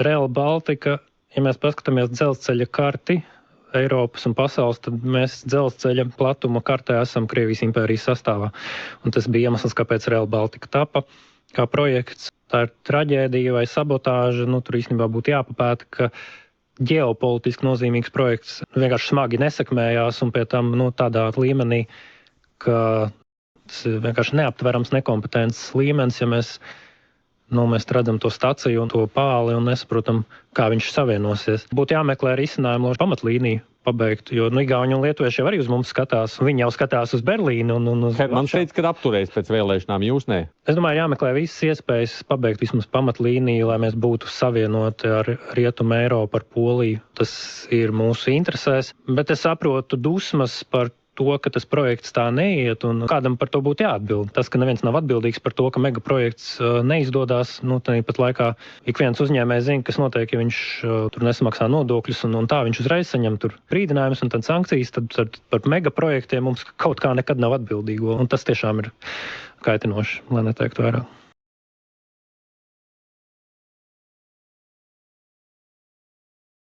Rail Baltica, ja mēs paskatāmies dzelzceļa karti Eiropas un pasaules, tad mēs dzelzceļa platuma kartē esam Krievijas impērijas sastāvā. Un tas bija iemesls, kāpēc Rail Baltica tapa kā projekts. Tā ir traģēdija vai sabotāža, tur īstenībā būtu jāpapēta, ka ģeopolitiski nozīmīgs projekts vienkārši smagi nesekmējās un pie tam tādā līmenī, ka tas ir vienkārši neaptverams nekompetences līmenis, ja mēs redzam to staciju un to pāli un nesaprotam, kā viņš savienosies. Būtu jāmeklē risinājumu, lai pamatlīniju pabeigtu, jo Igauņi un lietuvieši jau arī uz mums skatās, un viņi jau skatās uz Berlīnu un uz Man šeit, kad apturēs pēc vēlēšanām, jūs ne? Es domāju, jāmeklē visas iespējas pabeigt vismaz pamatlīniju, lai mēs būtu savienoti ar Rietumu Eiropu, ar Poliju. Tas ir mūsu interesēs, bet es saprotu dusmas par to, ka tas projekts tā neiet, un kādam par to būtu jāatbild. Tas, ka neviens nav atbildīgs par to, ka megaprojekts neizdodas, tāpat laikā ik viens uzņēmējs zina, kas notiek, ja viņš tur nesamaksā nodokļus, un tā viņš uzreiz saņem tur brīdinājumus un tad sankcijas, tad par megaprojektiem mums kaut kā nekad nav atbildīgo, un tas tiešām ir kaitinoši, lai neteiktu vairāk.